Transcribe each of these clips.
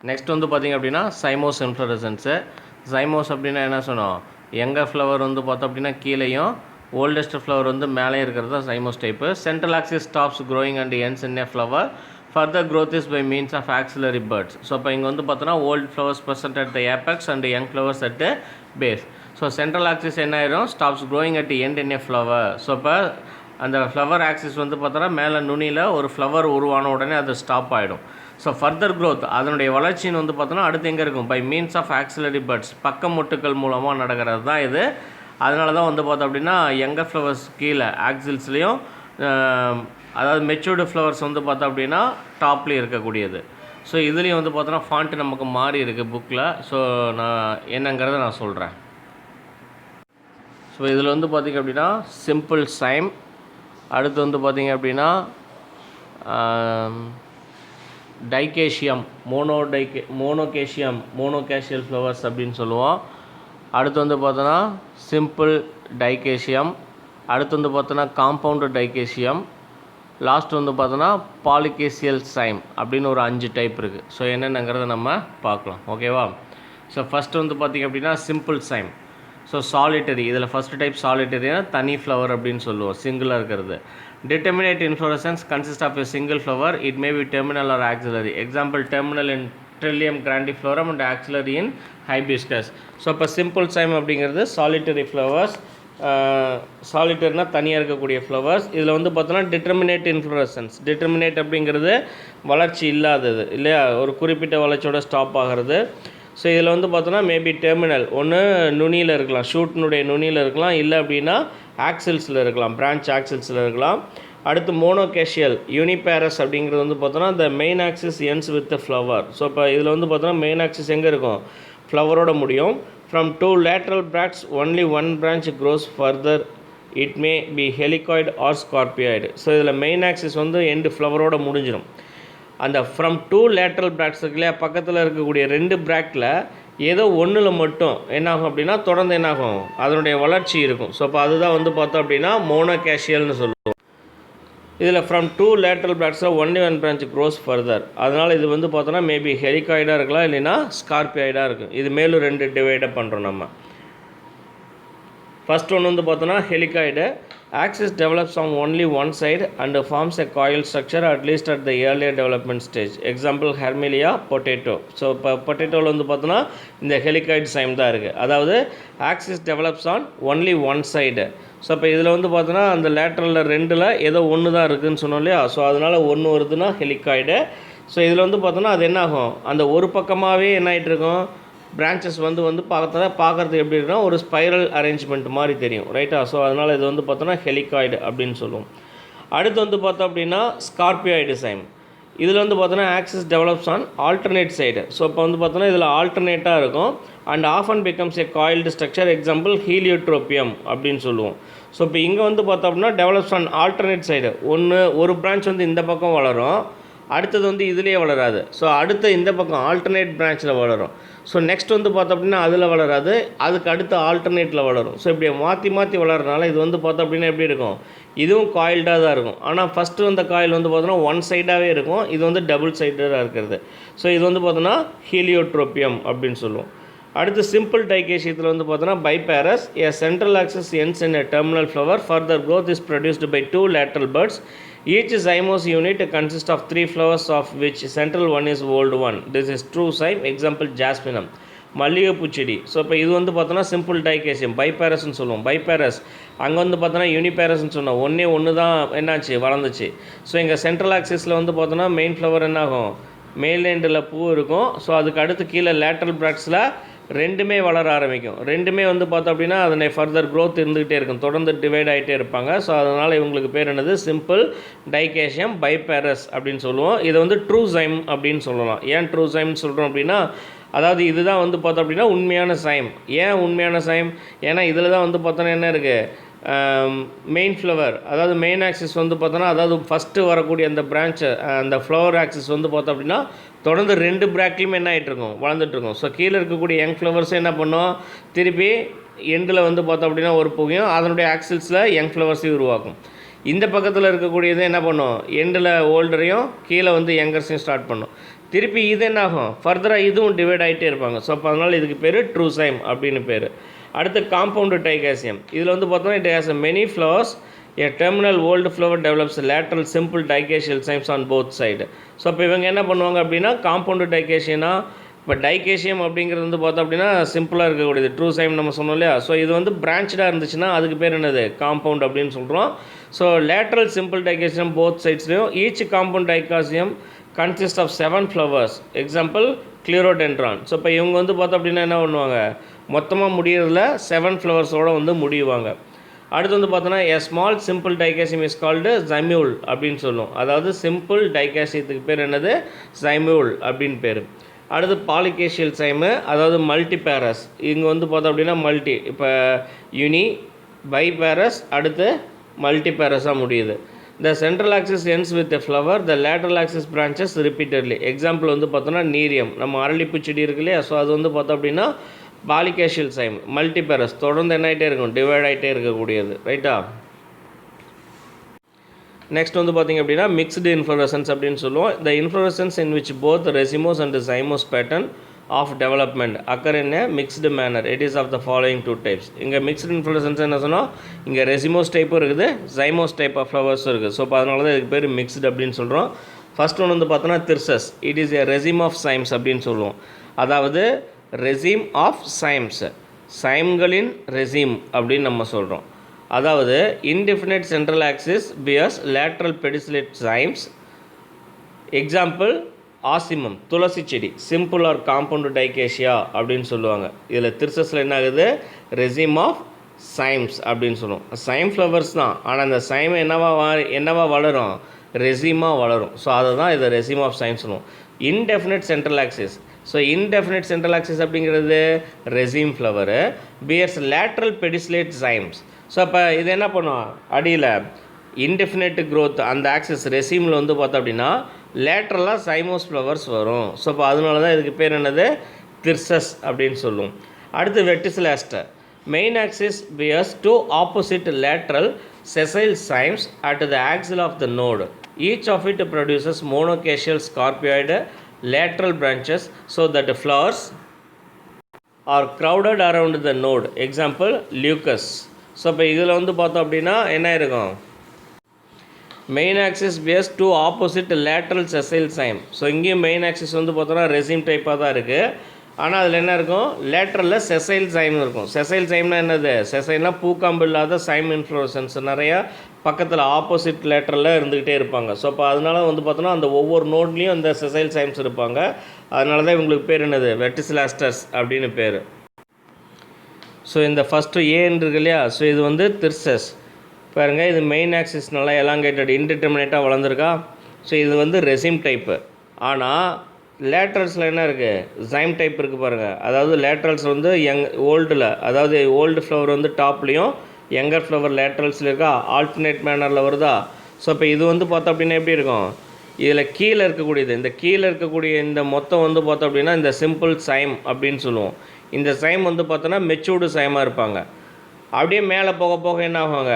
Next வந்து பார்த்திங்க அப்படின்னா சைமோஸ் இன்ஃப்ளோரசன்ஸு. சைமோஸ் அப்படின்னா என்ன சொன்னோம், எங்கள் ஃப்ளவர் வந்து பார்த்தோம் அப்படின்னா கீழேயும் ஓல்டஸ்ட் ஃப்ளவர் வந்து மேலே இருக்கிறது தான் cymose type. Central axis stops growing and ends in a flower. Further growth is by means of axillary buds. So இப்போ இங்கே வந்து பார்த்தோன்னா old flowers present at the apex and young flowers at the base. So central axis என்ன ஆயிரும், stops growing at end in a flower. So இப்போ அந்த flower axis வந்து பார்த்தோன்னா மேலே நுனியில் ஒரு ஃப்ளவர் உருவான உடனே அது ஸ்டாப் ஆகிடும். ஸோ ஃபர்தர் growth அதனுடைய வளர்ச்சின்னு வந்து பார்த்தோன்னா அடுத்து எங்கே இருக்கும், by means of axillary buds, பக்க மொட்டுக்கள் மூலமாக நடக்கிறது தான் இது. அதனால தான் வந்து பார்த்தோம் அப்படின்னா யங்கர் ஃப்ளவர்ஸ் கீழே ஆக்சில்ஸ்லேயும், அதாவது மெச்சூர்டு ஃப்ளவர்ஸ் வந்து பார்த்தோம் அப்படின்னா டாப்லேயும் இருக்கக்கூடியது. ஸோ இதுலேயும் வந்து பார்த்தோன்னா ஃபாண்ட் நமக்கு மாறி இருக்குது புக்கில். ஸோ நான் என்னங்கிறத நான் சொல்கிறேன். ஸோ இதில் வந்து பார்த்திங்க அப்படின்னா சிம்பிள் சைம், அடுத்து வந்து பார்த்திங்க அப்படின்னா டைகேஷியம், மோனோகேஷியல் ஃப்ளவர்ஸ் அப்படின்னு சொல்லுவோம். அடுத்து வந்து பார்த்தோன்னா சிம்பிள் டைகேஷியம், அடுத்து வந்து பார்த்தோன்னா காம்பவுண்டு டைகேஷியம், லாஸ்ட் வந்து பார்த்தோன்னா பாலிகேசியல் சைம் அப்படின்னு ஒரு 5 டைப் இருக்குது. ஸோ என்னென்னங்கிறத நம்ம பார்க்கலாம், ஓகேவா. ஸோ ஃபஸ்ட்டு வந்து பார்த்திங்க அப்படின்னா சிம்பிள் சைம். ஸோ சாலிட்டரி, இதில் ஃபஸ்ட் டைப் சாலிட்டரினா தனி ஃப்ளவர் அப்படின்னு சொல்லுவோம், சிங்கிளாக இருக்கிறது. Determinate inflorescence consist of a single flower, it may be terminal or axillary. Example terminal in trillium grandiflorum and axillary in hibiscus. So இப்போ சிம்பிள் சைம் அப்படிங்கிறது solitary flowers. சாலிட்டர்னா தனியாக இருக்கக்கூடிய ஃப்ளவர்ஸ். இதில் வந்து பார்த்தோன்னா டிட்டர்மினேட் இன்ஃப்ளோரசன்ஸ், டிட்டர்மினேட் அப்படிங்கிறது வளர்ச்சி இல்லாதது இல்லையா, ஒரு குறிப்பிட்ட வளர்ச்சியோட ஸ்டாப் ஆகிறது. ஸோ இதில் வந்து பார்த்தோன்னா மேபி டெர்மினல், ஒன்று நுனியில் இருக்கலாம், ஷூட்னுடைய நுனியில் இருக்கலாம், இல்லை அப்படின்னா ஆக்சில்ஸில் இருக்கலாம், பிரான்ச் ஆக்சில்ஸில் இருக்கலாம். அடுத்து மோனோகேஷியல் யூனிபேரஸ் அப்படிங்கிறது வந்து பார்த்தோன்னா இந்த main axis ends with flower. So இப்போ இதில் வந்து பார்த்தோன்னா மெயின் ஆக்சிஸ் எங்கே இருக்கும், ஃப்ளவரோட முடியும். From 2 lateral bracts only one branch grows further. It may be helicoid or scorpioid. So இதில் மெயின் ஆக்சிஸ் வந்து எண்டு ஃப்ளவரோட முடிஞ்சிடும். அந்த ஃப்ரம் 2 lateral bracts இருக்குல்லையா, பக்கத்தில் இருக்கக்கூடிய 2 பிராக்டில் ஏதோ ஒன்றில் மட்டும் என்னாகும் அப்படின்னா தொடர்ந்து என்னாகும், அதனுடைய வளர்ச்சி இருக்கும். ஸோ அப்போ அதுதான் வந்து பார்த்தோம் அப்படின்னா மோனோகேஷியல்னு சொல்லுவோம். இதில் ஃப்ரம் 2 lateral bractsல் only one branch grows further. அதனால் இது வந்து பார்த்தோன்னா மேபி ஹெலிகாய்டாக இருக்கலாம், இல்லைன்னா ஸ்கார்பியாய்டாக இருக்கும். இது மேலும் 2 டிவைடாக பண்ணுறோம் நம்ம. ஃபஸ்ட் ஒன்று வந்து பார்த்தோன்னா helicoid. Axis develops on only one side and forms a coil structure at least at the earlier development stage. Example hamelia potato. So இப்போ பொட்டேட்டோவில் வந்து பார்த்தோன்னா இந்த ஹெலிகாய்டு சைம் தான் இருக்குது, அதாவது axis develops on only one side. So இப்போ இதில் வந்து பார்த்தோன்னா அந்த லேட்ரலில் 2ல் ஏதோ ஒன்று தான் இருக்குதுன்னு சொன்னோம் இல்லையா. ஸோ அதனால் 1 வருதுன்னா ஹெலிகாய்டு. ஸோ இதில் வந்து பார்த்தோன்னா அது என்னாகும், அந்த ஒரு பக்கமாகவே என்ன ஆகிட்டு இருக்கும், பிரான்ச்சஸ் வந்து பார்க்குறது எப்படி இருக்குன்னா ஒரு ஸ்பைரல் அரேஞ்ச்மெண்ட் மாதிரி தெரியும், ரைட்டா. ஸோ அதனால் இது வந்து பார்த்தோன்னா ஹெலிகாய்டு அப்படின்னு சொல்லுவோம். அடுத்து வந்து பார்த்தோம் அப்படின்னா ஸ்கார்பியாய்டு சைம். இதில் வந்து பார்த்தோன்னா axis develops on alternate side. So இப்போ வந்து பார்த்தோன்னா இதில் ஆல்டர்னேட்டாக இருக்கும் and often becomes a coiled structure. Example heliotropium அப்படின்னு சொல்லுவோம். ஸோ இப்போ இங்கே வந்து பார்த்தோம் அப்படின்னா டெவலப்ஸ் ஆன் ஆல்டர்னேட் சைடு. ஒரு பிரான்ச் வந்து இந்த பக்கம் வளரும், அடுத்தது வந்து இதுலேயே வளராது. ஸோ அடுத்த இந்த பக்கம் ஆல்டர்னேட் பிரான்ச்சில் வளரும். ஸோ நெக்ஸ்ட் வந்து பார்த்தோம் அப்படின்னா அதில் வளராது, அதுக்கு அடுத்த ஆல்டர்னேட்டில் வளரும். ஸோ இப்படி மாற்றி வளர்றதுனால இது வந்து பார்த்தோம் அப்படின்னா எப்படி இருக்கும், இதுவும் காயில்டாக தான் இருக்கும். ஆனால் ஃபஸ்ட்டு வந்த காயில் வந்து பார்த்தோன்னா ஒன் சைடாகவே இருக்கும், இது வந்து டபுள் சைடாக இருக்கிறது. ஸோ இது வந்து பார்த்தோன்னா ஹீலியோட்ரோபியம் அப்படின்னு சொல்லுவோம். அடுத்து சிம்பிள் டைகேஷியத்தில் வந்து பார்த்தோன்னா biparous. A central axis ends in a terminal flower. Further growth is produced by 2 lateral buds. Each zymous unit consists of 3 flowers, of which central one is old one. This is true cyme. Example jasminum, மல்லிகைப்பூ செடி. So இப்போ இது வந்து பார்த்தோன்னா simple டைகேஷியம், பைபேரஸ்ன்னு சொல்லுவோம். பைபேரஸ் அங்கே வந்து பார்த்தோன்னா யூனிபேரஸ்ன்னு சொன்னோம், ஒன்று தான் என்னாச்சு வளர்ந்துச்சு. ஸோ இங்கே சென்ட்ரல் ஆக்சிஸில் வந்து பார்த்தோன்னா மெயின் ஃப்ளவர் என்னாகும், மேல் எண்டில் பூ இருக்கும். ஸோ அதுக்கு அடுத்து கீழே லேட்ரல் பிராக்ட்ஸில் 2மே வளர ஆரம்பிக்கும். 2மே வந்து பார்த்தோம் அப்படின்னா அதனை ஃபர்தர் க்ரோத் இருந்துகிட்டே இருக்கும், தொடர்ந்து டிவைட் ஆகிட்டே இருப்பாங்க. ஸோ அதனால் இவங்களுக்கு பேர் என்னது, சிம்பிள் டைகேஷியம் பைபேரஸ் அப்படின்னு சொல்லுவோம். இதை வந்து ட்ரூ சைம் அப்படின்னு சொல்லலாம். ஏன் ட்ரூ சைம்னு சொல்கிறோம் அப்படின்னா, அதாவது இதுதான் வந்து பார்த்தோம் அப்படின்னா உண்மையான சைம். ஏன் உண்மையான சைம், ஏன்னா இதில் தான் வந்து பார்த்தோன்னா என்ன இருக்குது, மெயின் ஃப்ளவர், அதாவது மெயின் ஆக்சிஸ் வந்து பார்த்தோன்னா, அதாவது ஃபஸ்ட்டு வரக்கூடிய அந்த பிரான்ச்சு, அந்த ஃப்ளவர் ஆக்சிஸ் வந்து பார்த்தோம் அப்படின்னா தொடர்ந்து 2 பிராக்ட்லையுமே என்ன ஆகிட்ருக்கும், வளர்ந்துட்டுருக்கும். ஸோ கீழே இருக்கக்கூடிய யங் ஃப்ளவர்ஸும் என்ன பண்ணோம், திருப்பி எண்டில் வந்து பார்த்தோம் அப்படின்னா ஒரு புகையும் அதனுடைய ஆக்சில்ஸில் யங் ஃப்ளவர்ஸையும் உருவாக்கும். இந்த பக்கத்தில் இருக்கக்கூடியது என்ன பண்ணும், எண்டில் ஓல்டரையும் கீழே வந்து யங்கர்ஸையும் ஸ்டார்ட் பண்ணும். திருப்பி இது என்ன ஆகும், ஃபர்தராக இதுவும் டிவைட் ஆகிட்டே இருப்பாங்க. ஸோ அப்போ அதனால் இதுக்கு பேர் ட்ரூ சைம் அப்படின்னு பேர். அடுத்து காம்பவுண்டு டைகாசியம். இதில் வந்து பார்த்தோன்னா it has many flowers. A terminal old flower develops lateral simple dicacial cymes on both side. So இப்போ இவங்க என்ன பண்ணுவாங்க அப்படின்னா காம்பவுண்டு டைகேஷியனா, இப்போ டைகேஷியம் அப்படிங்கிறது வந்து பார்த்தோம் அப்படின்னா சிம்பிளாக இருக்கக்கூடியது, ட்ரூ சைம் நம்ம சொன்னோம் இல்லையா. ஸோ இது வந்து பிரான்ச்சாக இருந்துச்சுன்னா அதுக்கு பேர் என்னது, காம்பவுண்ட் அப்படின்னு சொல்கிறோம். So lateral simple dichasium both சைட்ஸ்லையும் each compound dichasium consist of 7 flowers. Example clerodendron. So இப்போ இவங்க வந்து பார்த்தோம் அப்படின்னா என்ன பண்ணுவாங்க, மொத்தமாக முடியறதுல 7 ஃப்ளவர்ஸோடு வந்து முடிவாங்க. அடுத்து வந்து பார்த்தோன்னா a small simple dichasium is called cymule அப்படின்னு சொல்லுவோம். அதாவது சிம்பிள் டைகாசியத்துக்கு பேர் என்னது, ஜைமியூல் அப்படின்னு பேர். அடுத்து பாலிகேஷியல் சைமு, அதாவது மல்டி பேரஸ். இங்கே வந்து பார்த்தோம் அப்படின்னா மல்டி, இப்போ யூனி பை பேரஸ், அடுத்து மல்டி பேரஸாக முடியுது. The central axis ends with a flower, the lateral axis branches repeatedly. Example வந்து பார்த்தோன்னா நீரியம், நம்ம அரளிப்பூ செடி இருக்கு இல்லையா. ஸோ அது வந்து பார்த்தோம் அப்படின்னா பாலிகேஷியல் சைம், மல்டிபேரஸ், தொடர்ந்து என்ன ஆகிட்டே இருக்கும், டிவைட் ஆகிட்டே இருக்கக்கூடியது. ரைட்டா. நெக்ஸ்ட் வந்து பார்த்திங்க அப்படின்னா மிக்ஸ்டு இன்ஃப்ளோரசன்ஸ் அப்படின்னு சொல்லுவோம். The inflorescence in which both racemose and cymose pattern of development occur in a mixed manner. It is of the following 2 types. இங்கே மிக்ஸ்டு இன்ஃப்ளோரசன்ஸ் என்ன சொன்னோம், இங்கே ரெசிமோஸ் டைப்பும் இருக்குது, ஜைமோஸ் டைப் ஆஃப் ஃப்ளவர்ஸும் இருக்குது. ஸோ இப்போ அதனால தான் இதுக்கு பேர் மிக்ஸ்டு அப்படின்னு சொல்கிறோம். ஃபர்ஸ்ட் ஒன்று வந்து பார்த்தோன்னா thyrsus. It is a raceme of cymes அப்படின்னு சொல்லுவோம். அதாவது ரெசிம் ஆஃப் சைம்ஸ், சைம்களின் ரெசிம் அப்படின்னு நம்ம சொல்கிறோம். அதாவது indefinite central axis bears lateral pedicellate cymes. Example ocimum, துளசி செடி, சிம்பிள் ஆர் காம்பவுண்டு டைகேஷியா அப்படின்னு சொல்லுவாங்க. இதில் திர்சஸில் என்ன ஆகுது, ரெசிம் ஆஃப் சைம்ஸ் அப்படின்னு சொல்லுவோம். சைம் ஃப்ளவர்ஸ் தான், ஆனால் அந்த சைம் என்னவா வளரும், ரெசிமாக வளரும். ஸோ அதை தான் இதை ரெசிம் ஆஃப் சைம்ஸ் சொல்லுவோம். Indefinite central axis. So indefinite central axis அப்படிங்கிறது raceme flower, bears lateral pedicellate cymes. So அப்போ இது என்ன பண்ணுவோம், அடியில் இன்டெஃபினைட் க்ரோத் அந்த ஆக்சிஸ் ரெசிமில் வந்து பார்த்தோம் அப்படின்னா லேட்ரலாக சைமோஸ் ஃப்ளவர்ஸ் வரும். ஸோ அப்போ அதனால தான் இதுக்கு பேர் என்னது, திர்சஸ் அப்படின்னு சொல்லுவோம். அடுத்து verticillaster. Main axis bears 2 opposite lateral sessile cymes at the axil of the node. Each of it produces monocacial scarpioid lateral branches so that the flowers are crowded around the node. Example leucus. So இப்போ இதில் வந்து பார்த்தோம் அப்படின்னா என்ன இருக்கும், main axis bears 2 opposite lateral sessile cyme. So இங்கேயும் main axis வந்து பார்த்தோன்னா ரெசிம் டைப்பாக தான் இருக்குது. ஆனால் அதில் என்ன இருக்கும், லேட்ரலில் செசைல் சைம் இருக்கும். செசைல் சைம்னா என்னது, செசைல்னால் பூக்காம்பு இல்லாத சைம் இன்ஃப்ளோரசன்ஸ் நிறையா பக்கத்தில் ஆப்போசிட் லேட்ரலில் இருந்துக்கிட்டே இருப்பாங்க. ஸோ அப்போ அதனால வந்து பார்த்தோன்னா அந்த ஒவ்வொரு நோட்லேயும் அந்த செசைல் சைம்ஸ் இருப்பாங்க. அதனால தான் இவங்களுக்கு பேர் என்னது, வெட்டிசிலாஸ்டர்ஸ் அப்படின்னு பேர். ஸோ இந்த ஃபஸ்ட்டு ஏன்னு இருக்கு இல்லையா. ஸோ இது வந்து திர்சஸ் பாருங்கள், இது மெயின் ஆக்சிஸ் நல்லா எலாங்கேட்டட் இன்டிட்டர்மினேட்டாக வளர்ந்துருக்கா. ஸோ இது வந்து ரெசிம் டைப்பு. ஆனால் லேட்ரல்ஸில் என்ன இருக்குது, ஜைம் டைப் இருக்குது பாருங்கள். அதாவது லேட்ரல்ஸ் வந்து ஓல்டில், அதாவது ஓல்டு ஃப்ளவர் வந்து டாப்லேயும் யங்கர் ஃப்ளவர் லேட்ரல்ஸில் இருக்கா, ஆல்டர்னேட் மேனரில் வருதா. ஸோ இப்போ இது வந்து பார்த்தோம் அப்படின்னா எப்படி இருக்கும், இதில் கீழே இருக்கக்கூடியது, இந்த கீழே இருக்கக்கூடிய இந்த மொத்தம் வந்து பார்த்தோம் அப்படின்னா இந்த சிம்பிள் சைம் அப்படின்னு சொல்லுவோம். இந்த சைம் வந்து பார்த்தோன்னா மெச்சூர்டு சைமாக இருப்பாங்க. அப்படியே மேலே போக போக என்ன ஆகுவாங்க,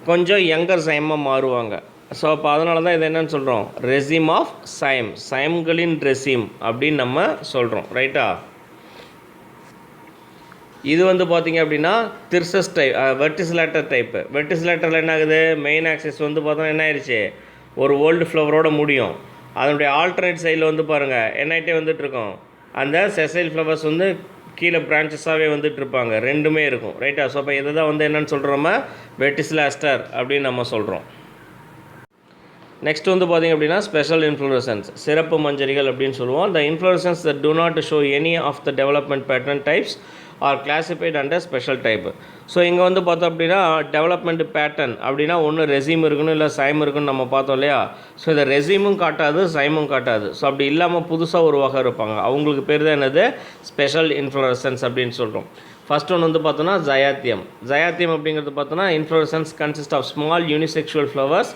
கொஞ்சம் யங்கர் சைமாக மாறுவாங்க. ஸோ அப்போ அதனால தான் இது என்னன்னு சொல்கிறோம், ரெசிம் ஆஃப் சைம், சைம்களின் ரெசிம் அப்படின்னு நம்ம சொல்கிறோம். ரைட்டா. இது வந்து பார்த்திங்க அப்படின்னா திர்சஸ் டைப், வெர்டிசிலேட்டர் டைப்பு. வெர்டிசிலேட்டரில் என்ன ஆகுது, மெயின் ஆக்சிஸ் வந்து பார்த்தோன்னா என்ன ஆயிடுச்சு, ஒரு ஓல்டு ஃப்ளவரோட முடியும். அதனுடைய ஆல்டர்னேட் சைடில் வந்து பாருங்கள் என்ன ஆகிட்டே வந்துட்டுருக்கோம், அந்த செசைல் ஃப்ளவர்ஸ் வந்து கீழே பிரான்ச்சஸாகவே வந்துட்டுருப்பாங்க, ரெண்டுமே இருக்கும். ரைட்டா. ஸோ அப்போ இதை தான் வந்து என்னென்னு சொல்கிறோமா, வெர்டிசிலாஸ்டர் அப்படின்னு நம்ம சொல்கிறோம். நெக்ஸ்ட் வந்து பார்த்திங்க அப்படின்னா ஸ்பெஷல் இன்ஃப்ளோரசன்ஸ், சிறப்பு மஞ்சரிகள் அப்படின்னு சொல்லுவோம். The inflorescence that do not show any of the development pattern types are classified under special type. So இங்கே வந்து பார்த்தோம் அப்படின்னா டெவலப்மெண்ட் பேட்டர்ன் அப்படின்னா ஒன்று ரெசிம் இருக்கணும் இல்லை சைம் இருக்குன்னு நம்ம பார்த்தோம் இல்லையா. ஸோ இதை ரெசிமும் காட்டாது சைமும் காட்டாது. ஸோ அப்படி இல்லாமல் புதுசாக ஒரு வகை இருப்பாங்க, அவங்களுக்கு பேர் தான் என்னது, ஸ்பெஷல் இன்ஃப்ளோரசன்ஸ் அப்படின்னு சொல்கிறோம். ஃபர்ஸ்ட் ஒன்று வந்து பார்த்தோன்னா ஜயாத்தியம். ஜயாத்தியம் அப்படிங்கிறது பார்த்தோன்னா inflorescence consist of small unisexual flowers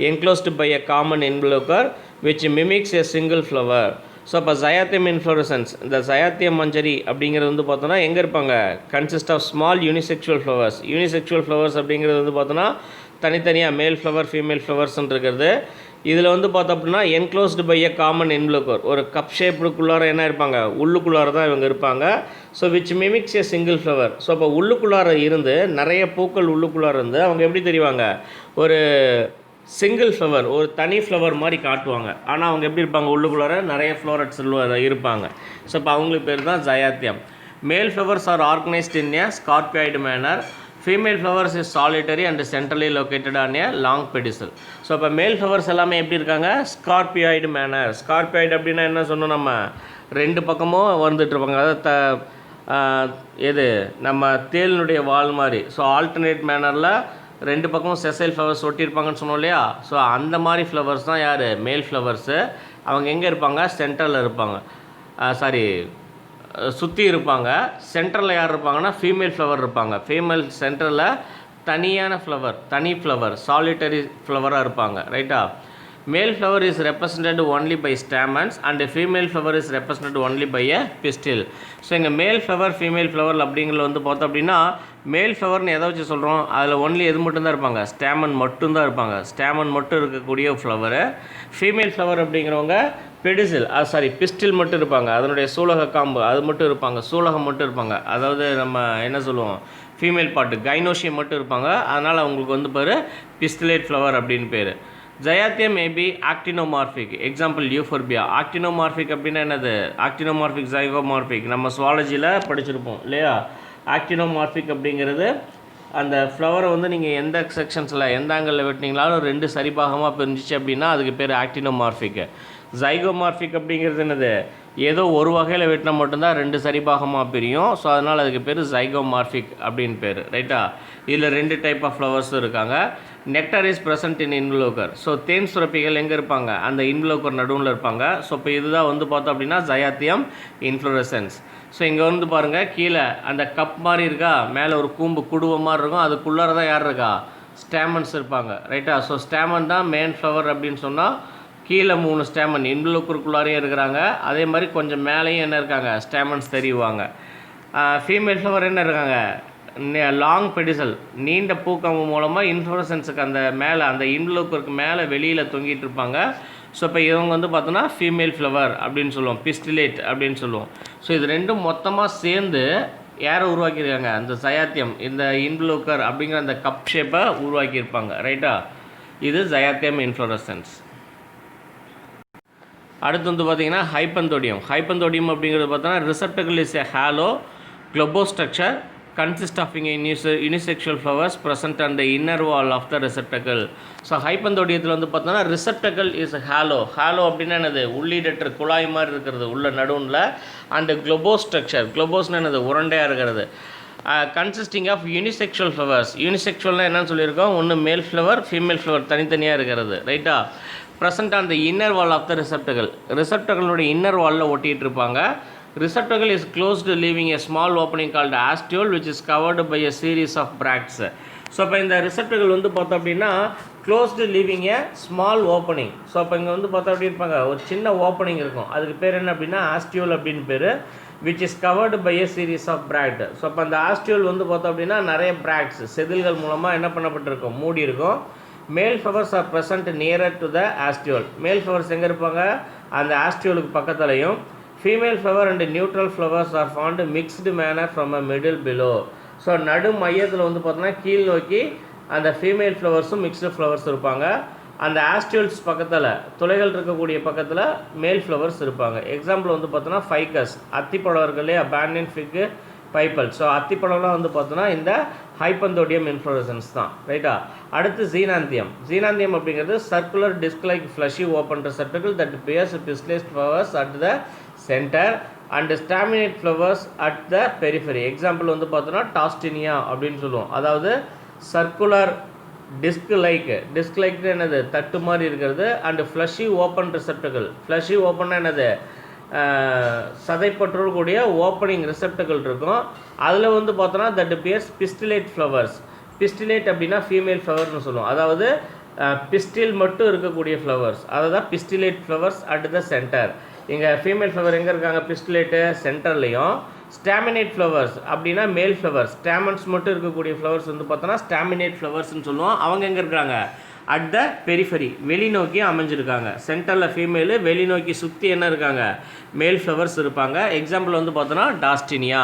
enclosed by a common involucre which mimics a single flower. So அப்போ ஜயாத்தியம் இன்ஃப்ளோரசன்ஸ், இந்த ஜயாத்தியம் மஞ்சரி அப்படிங்கிறது வந்து பார்த்தோன்னா எங்கே இருப்பாங்க, consist of small unisexual flowers. Unisexual flowers அப்படிங்கிறது வந்து பார்த்தோன்னா தனித்தனியாக மேல் ஃப்ளவர் ஃபீமேல் ஃப்ளவர்ஸ்ன்னு இருக்கிறது. இதில் வந்து பார்த்தோம் அப்படின்னா என்க்ளோஸ்டு பை எ காமன் என்வலோக்கர், ஒரு கப் ஷேப்புக்குள்ளார என்ன இருப்பாங்க, உள்ளுக்குள்ளார தான் இவங்க இருப்பாங்க. So which mimics a single flower. So அப்போ உள்ளுக்குள்ளார இருந்து நிறைய பூக்கள் உள்ளுக்குள்ளார இருந்து அவங்க எப்படி தெரிவாங்க, ஒரு சிங்கிள் ஃப்ளவர், ஒரு தனி ஃப்ளவர் மாதிரி காட்டுவாங்க. ஆனால் அவங்க எப்படி இருப்பாங்க, உள்ளுக்குள்ளார நிறைய ஃப்ளோரட்ஸ் இருப்பாங்க. ஸோ இப்போ அவங்களுக்கு பேர் தான் cyathium. Male flowers are organised in a scorpioid manner. Female flowers is solitary and centrally located on a long pedicel. So இப்போ மேல் ஃப்ளவர்ஸ் எல்லாமே எப்படி இருக்காங்க, ஸ்கார்பியாய்டு மேனர். ஸ்கார்பியாய்டு அப்படின்னா என்ன சொன்னோம், நம்ம ரெண்டு பக்கமும் வந்துட்டுருப்பாங்க, அதாவது எது நம்ம தேலினுடைய வால் மாதிரி. ஸோ ஆல்டர்னேட் மேனரில் ரெண்டு பக்கமும் செசைல் ஃப்ளவர்ஸ் ஒட்டியிருப்பாங்கன்னு சொன்னோம் இல்லையா. ஸோ அந்த மாதிரி ஃப்ளவர்ஸ் தான் யார், மேல் ஃப்ளவர்ஸு. அவங்க எங்கே இருப்பாங்க, சென்டரில் இருப்பாங்க, சுற்றி இருப்பாங்க. சென்டரில் யார் இருப்பாங்கன்னா ஃபீமேல் ஃப்ளவர் இருப்பாங்க. ஃபீமேல் சென்டரில் தனியான ஃப்ளவர், தனி ஃப்ளவர், சாலிட்டரி ஃப்ளவராக இருப்பாங்க. ரைட்டா. Male flower is represented only by stamens and female flower is represented only by a pistil. So இங்கே மேல் ஃப்ளவர் ஃபீமேல் ஃப்ளவர் அப்படிங்கிறது வந்து பார்த்தோம் அப்படின்னா, மேல் ஃப்ளவர்னு எதை வச்சு சொல்கிறோம், அதில் ஒன்லி எது மட்டும்தான் இருப்பாங்க, ஸ்டாமன் மட்டும்தான் இருப்பாங்க. ஸ்டாமன் மட்டும் இருக்கக்கூடிய ஃப்ளவரு. ஃபீமேல் ஃப்ளவர் அப்படிங்கிறவங்க பெடிசில், பிஸ்டில் மட்டும் இருப்பாங்க, அதனுடைய சூலக காம்பு அது மட்டும் இருப்பாங்க, சூலகம் மட்டும் இருப்பாங்க. அதாவது நம்ம என்ன சொல்லுவோம், ஃபீமேல் பார்ட்டு கைனோஷியம் மட்டும் இருப்பாங்க. அதனால் அவங்களுக்கு வந்து பேர் பிஸ்டிலேட் ஃப்ளவர் அப்படின்னு பேர். Cyathium may be actinomorphic. Example euphorbia. Actinomorphic அப்படின்னா என்னது, ஆக்டினோமார்பிக் ஜைகோமார்பிக் நம்ம சுவாலஜியில் படிச்சிருப்போம் இல்லையா. ஆக்டினோமார்பிக் அப்படிங்கிறது அந்த ஃப்ளவரை வந்து நீங்கள் எந்த செக்ஷன்ஸில் எந்த ஆங்கிளில் வெட்டினீங்களாலும் ரெண்டு சரிபாகமாக பிரிஞ்சிச்சு அப்படின்னா அதுக்கு பேர் ஆக்டினோமார்பிக். ஜைகோமார்பிக் அப்படிங்கிறது என்னது, ஏதோ ஒரு வகையில் வெட்டினா மட்டும்தான் ரெண்டு சரிபாகமாக பிரியும். ஸோ அதனால் அதுக்கு பேர் ஜைகோமார்பிக் அப்படின்னு பேர். ரைட்டா. இதில் ரெண்டு டைப் ஆஃப் ஃப்ளவர்ஸும் இருக்காங்க. Nectar is present in involucre. So தேன் சுரப்பிகள் எங்கே இருப்பாங்க, அந்த இன்வலோக்கர் நடுவில் இருப்பாங்க. ஸோ இப்போ இதுதான் வந்து பார்த்தோம் அப்படின்னா ஜயாத்தியம் இன்ஃப்ளோரசன்ஸ். ஸோ இங்கே வந்து பாருங்கள், கீழே அந்த கப் மாதிரி இருக்கா, மேலே ஒரு கூம்பு குடுவை மாதிரி இருக்கும், அதுக்குள்ளார தான் யார் இருக்கா, ஸ்டாமன்ஸ் இருப்பாங்க. ரைட்டா. ஸோ ஸ்டாமன் தான் மெயின் ஃப்ளவர் அப்படின்னு சொன்னால், கீழே 3 ஸ்டாமன் இன்வலோக்கருக்குள்ளாரையே இருக்கிறாங்க. அதே மாதிரி கொஞ்சம் மேலேயும் என்ன இருக்காங்க, ஸ்டாமன்ஸ் தெரியுவாங்க. ஃபீமேல் ஃப்ளவர் என்ன இருக்காங்க, லாங் பெடிசல், நீண்ட பூக்கம்பு மூலமாக இன்ஃப்ளோரசன்ஸுக்கு அந்த மேலே அந்த இன்வலோக்கருக்கு மேலே வெளியில் தொங்கிட்டு இருப்பாங்க. ஸோ இப்போ இவங்க வந்து பார்த்தோன்னா ஃபீமேல் ஃப்ளவர் அப்படின்னு சொல்லுவோம், பிஸ்டிலேட் அப்படின்னு சொல்லுவோம். ஸோ இது ரெண்டும் மொத்தமாக சேர்ந்து யாரை உருவாக்கியிருக்காங்க, அந்த ஜயாத்தியம், இந்த இன்வலோக்கர் அப்படிங்கிற அந்த கப் ஷேப்பை உருவாக்கியிருப்பாங்க. ரைட்டா. இது ஜயாத்தியம் இன்ஃப்ளோரசன்ஸ். அடுத்து வந்து பார்த்திங்கன்னா ஹைப்பந்தோடியம். ஹைப்பந்தோடியம் அப்படிங்கிறது பார்த்தோன்னா receptacle is a hollow globose structure consist of unisexual flowers present on the inner wall of the receptacle. So ஹைப்பந்தோடியத்தில் வந்து பார்த்தோன்னா ரிசெப்டக்கிள் இஸ் ஹாலோ. ஹாலோ அப்படின்னா என்னது, உள்ளீடற்ற குழாய் மாதிரி இருக்கிறது உள்ள நடுவில். அண்டு க்ளோபோ ஸ்ட்ரக்சர், க்ளோபோஸ்னு என்னது, உருண்டையாக இருக்கிறது. Consisting of unisexual flowers. யூனிசெக்சுவல்னால் என்னன்னு சொல்லியிருக்கோம், ஒன்று மேல் ஃப்ளவர் ஃபீமேல் ஃப்ளவர் தனித்தனியாக இருக்கிறது. ரைட்டா. Present on the inner wall of the receptacle. ரிசெப்டக்கிளுடைய இன்னர் வாலில் ஒட்டிகிட்டு இருப்பாங்க. Receptacle is closed, leaving a small opening called ostiole which is covered by a series of bracts. So இப்போ இந்த ரிசெப்டக்கிள் வந்து பார்த்தோம் அப்படின்னா க்ளோஸ்டு லீவிங் ஏ ஸ்மால் ஓப்பனிங். ஸோ அப்போ இங்கே வந்து பார்த்தோம் அப்படி இருப்பாங்க, ஒரு சின்ன ஓப்பனிங் இருக்கும், அதுக்கு பேர் என்ன அப்படின்னா ஆஸ்டியோல் அப்படின்னு பேர். Which is covered by a series of bract. So அப்போ அந்த ஆஸ்டியோல் வந்து பார்த்தோம் அப்படின்னா நிறைய பிராக்ட்ஸ் செதில்கள் மூலமாக என்ன பண்ணப்பட்டிருக்கும், மூடி இருக்கும். Male flowers are present nearer to the ostiole. Male flowers எங்கே இருப்பாங்க, அந்த ஆஸ்டியோலுக்கு பக்கத்துலையும். Female flower and neutral flowers are found mixed manner from a middle below. So நடு மையத்தில் வந்து பார்த்தோன்னா கீழ் நோக்கி அந்த ஃபீமேல் ஃப்ளவர்ஸும் மிக்ஸ்டு ஃப்ளவர்ஸ் இருப்பாங்க. அந்த ஆஸ்டியோல்ஸ் பக்கத்தில் துளைகள் இருக்கக்கூடிய பக்கத்தில் மேல் ஃப்ளவர்ஸ் இருப்பாங்க. எக்ஸாம்பிள் வந்து பார்த்தோன்னா ஃபைக்கஸ், அத்திப்பழம் இருக்கு இல்லையா, பேனியன் ஃபிக்கு, பைப்பல். ஸோ அத்திப்பழம்லாம் வந்து பார்த்தோன்னா இந்த ஹைப்பந்தோடியம் இன்ஃப்ளோரசன்ஸ் தான். ரைட்டா. அடுத்து ஜீனாந்தியம். ஜீனாந்தியம் அப்படிங்கிறது circular disc like fleshy open receptacle that bears pistillate flowers at the centre and staminate flowers at the periphery. Example வந்து பார்த்தோன்னா டாஸ்டினியா அப்படின்னு சொல்லுவோம். அதாவது சர்க்குலர் டிஸ்க் லைக்னு என்னது, தட்டு மாதிரி இருக்கிறது. And fleshy open receptacle. Fleshy ஓப்பன்னா என்னது, சதைப்பற்றோடு கூடிய ஓப்பனிங் ரிசெப்டக்கிள் இருக்கும். அதில் வந்து பார்த்தோன்னா that bears pistillate flowers. Pistillate அப்படின்னா ஃபீமேல் ஃப்ளவர்னு சொல்லுவோம். அதாவது பிஸ்டில் மட்டும் இருக்கக்கூடிய ஃப்ளவர்ஸ், அதை தான் pistillate flowers at the centre. இங்கே ஃபீமேல் ஃப்ளவர் எங்கே இருக்காங்க, பிஸ்டிலேட்டு சென்டர்லேயும். ஸ்டாமினேட் ஃப்ளவர்ஸ் அப்படின்னா மேல் ஃப்ளவர்ஸ், ஸ்டாமன்ஸ் மட்டும் இருக்கக்கூடிய ஃப்ளவர்ஸ் வந்து பார்த்தோன்னா ஸ்டாமினேட் ஃப்ளவர்ஸ்னு சொல்லுவோம். அவங்க எங்கே இருக்கிறாங்க, அட் த பெரிஃபரி வெளிநோக்கி அமைஞ்சிருக்காங்க. சென்டரில் ஃபீமேலு, வெளிநோக்கி சுற்றி என்ன இருக்காங்க, மேல் ஃப்ளவர்ஸ் இருப்பாங்க. எக்ஸாம்பிள் வந்து பார்த்தோன்னா டாஸ்டினியா.